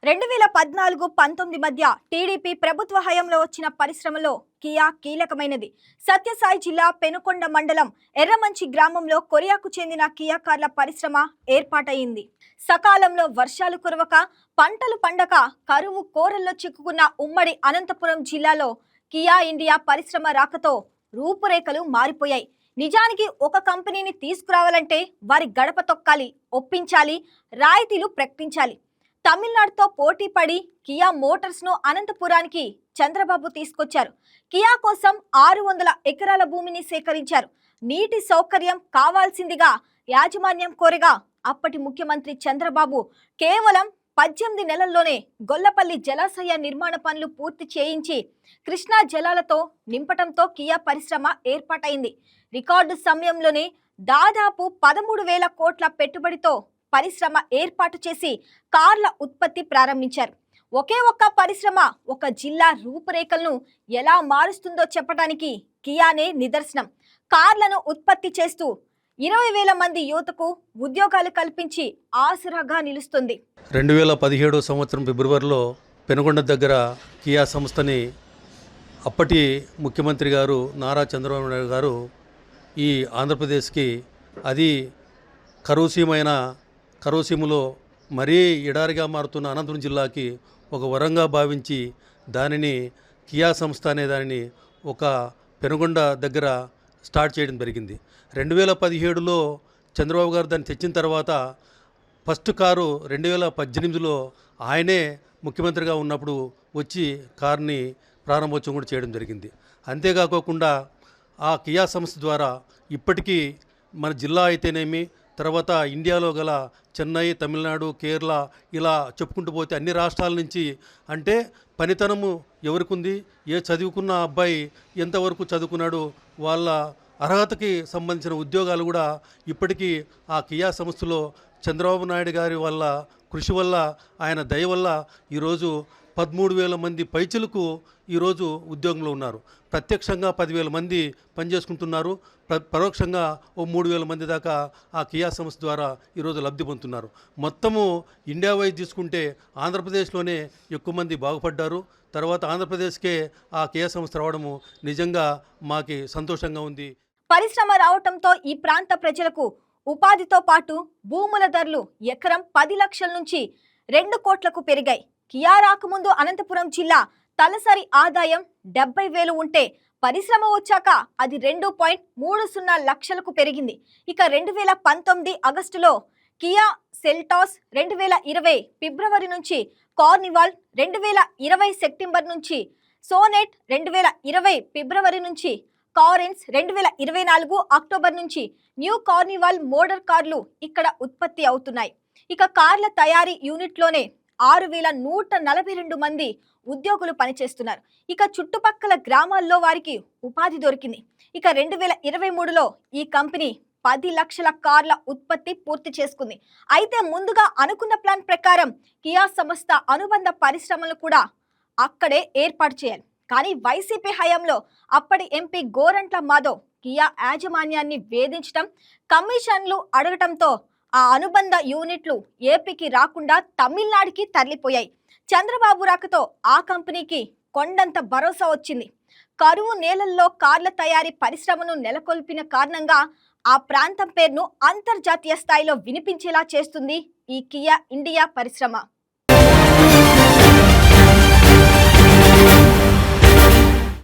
2014-19 మధ్య టీడీపీ ప్రభుత్వ హయాంలో వచ్చిన పరిశ్రమలో కియా కీలకమైనది. సత్యసాయి జిల్లా పెనుకొండ మండలం ఎర్రమంచి గ్రామంలో కొరియాకు చెందిన కియా కార్ల పరిశ్రమ ఏర్పాటైంది. సకాలంలో వర్షాలు కురవక పంటలు పండక కరువు కోరల్లో చిక్కుకున్న ఉమ్మడి అనంతపురం జిల్లాలో కియా ఇండియా పరిశ్రమ రాకతో రూపురేఖలు మారిపోయాయి. నిజానికి ఒక కంపెనీని తీసుకురావాలంటే వారి గడప తొక్కాలి, ఒప్పించాలి, రాయితీలు ప్రకటించాలి. తమిళనాడుతో పోటీ పడి కియా మోటార్స్ ను అనంతపురానికి చంద్రబాబు తీసుకొచ్చారు. కియా కోసం 600 ఎకరాల భూమిని సేకరించారు. నీటి సౌకర్యం కావాల్సిందిగా యాజమాన్యం కోరగా అప్పటి ముఖ్యమంత్రి చంద్రబాబు కేవలం 18 నెలల్లోనే గొల్లపల్లి జలాశయ నిర్మాణ పనులు పూర్తి చేయించి కృష్ణా జలాలతో నింపటంతో కియా పరిశ్రమ ఏర్పాటైంది. రికార్డు సమయంలోనే దాదాపు 13,000 కోట్ల పెట్టుబడితో పరిశ్రమ ఏర్పాటు చేసి కార్ల ఉత్పత్తి ప్రారంభించారు. ఒకే ఒక్క పరిశ్రమ ఒక జిల్లా రూపురేఖలను ఎలా మారుస్తుందో చెప్పడానికి కియానే నిదర్శనం. కార్లను ఉత్పత్తి చేస్తూ 20,000 మంది యువతకు ఉద్యోగాలు కల్పించి ఆసరాగా నిలుస్తుంది. 2017 సంవత్సరం ఫిబ్రవరిలో పెనుగొండ దగ్గర కియా సంస్థని అప్పటి ముఖ్యమంత్రి గారు నారా చంద్రబాబు నాయుడు గారు ఈ ఆంధ్రప్రదేశ్కి, అది కరువుసీమలో మరీ ఎడారిగా మారుతున్న అనంతపురం జిల్లాకి ఒక వరంగా భావించి దానిని కియా సంస్థ అనే దానిని ఒక పెనుగొండ దగ్గర స్టార్ట్ చేయడం జరిగింది. 2017లో చంద్రబాబు గారు దాన్ని తెచ్చిన తర్వాత ఫస్ట్ కారు 2018లో ఆయనే ముఖ్యమంత్రిగా ఉన్నప్పుడు వచ్చి కార్ని ప్రారంభోత్సవం కూడా చేయడం జరిగింది. అంతేకాకుండా ఆ కియా సంస్థ ద్వారా ఇప్పటికీ మన జిల్లా అయితేనేమి, తర్వాత ఇండియాలో గల చెన్నై, తమిళనాడు, కేరళ ఇలా చెప్పుకుంటూ పోతే అన్ని రాష్ట్రాల నుంచి, అంటే పనితనము ఎవరికి ఉంది, ఏ చదువుకున్న అబ్బాయి ఎంతవరకు చదువుకున్నాడు, వాళ్ళ అర్హతకి సంబంధించిన ఉద్యోగాలు కూడా ఇప్పటికీ ఆ కియా సంస్థలో చంద్రబాబు నాయుడు గారి వల్ల కృషి వల్ల, ఆయన దయ వల్ల ఈరోజు 13,000 మంది పైచిలకు ఈరోజు ఉద్యోగంలో ఉన్నారు. ప్రత్యక్షంగా 10,000 మంది పనిచేసుకుంటున్నారు. పరోక్షంగా ఓ 3,000 మంది దాకా ఆ కియా సంస్థ ద్వారా ఈరోజు లబ్ధి పొందుతున్నారు. మొత్తము ఇండియా వైజ్ తీసుకుంటే ఆంధ్రప్రదేశ్లోనే ఎక్కువ మంది బాగుపడ్డారు. తర్వాత ఆంధ్రప్రదేశ్కే ఆ కియా సంస్థ రావడము నిజంగా మాకి సంతోషంగా ఉంది. పరిశ్రమ రావటంతో ఈ ప్రాంత ప్రజలకు ఉపాధితో పాటు భూముల ధరలు ఎకరం 10 లక్షల నుంచి 2 కోట్లకు పెరిగాయి. కియా రాకముందు అనంతపురం జిల్లా తలసరి ఆదాయం 70,000 ఉంటే పరిశ్రమ వచ్చాక అది 2.30 లక్షలకు పెరిగింది. ఇక 2019 ఆగస్టులో కియా సెల్టాస్, 2020 ఫిబ్రవరి నుంచి కార్నివాల్, 2020 సెప్టెంబర్ నుంచి సోనెట్, 2020 ఫిబ్రవరి నుంచి కారెన్స్, 2024 అక్టోబర్ నుంచి న్యూ కార్నివాల్ మోడల్ కార్లు ఇక్కడ ఉత్పత్తి అవుతున్నాయి. ఇక కార్ల తయారీ యూనిట్లోనే 6,142 మంది ఉద్యోగులు పనిచేస్తున్నారు. ఇక చుట్టుపక్కల గ్రామాల్లో వారికి ఉపాధి దొరికింది. ఇక 2023లో ఈ కంపెనీ 10 లక్షల కార్ల ఉత్పత్తి పూర్తి చేసుకుంది. అయితే ముందుగా అనుకున్న ప్లాన్ ప్రకారం కియా సంస్థ అనుబంధ పరిశ్రమలు కూడా అక్కడే ఏర్పాటు చేయాలి. కానీ వైసీపీ హయాంలో అప్పటి ఎంపీ గోరంట్ల మాధవ్ కియా యాజమాన్యాన్ని వేధించడం, కమిషన్లు అడగటంతో ఆ అనుబంధ యూనిట్లు ఏపీకి రాకుండా తమిళనాడుకి తరలిపోయాయి. చంద్రబాబు రాకతో ఆ కంపెనీకి కొండంత భరోసా వచ్చింది. కరువు నేలల్లో కార్ల తయారీ పరిశ్రమను నెలకొల్పిన కారణంగా ఆ ప్రాంతం పేరును అంతర్జాతీయ స్థాయిలో వినిపించేలా చేస్తుంది ఈ కియా ఇండియా పరిశ్రమ.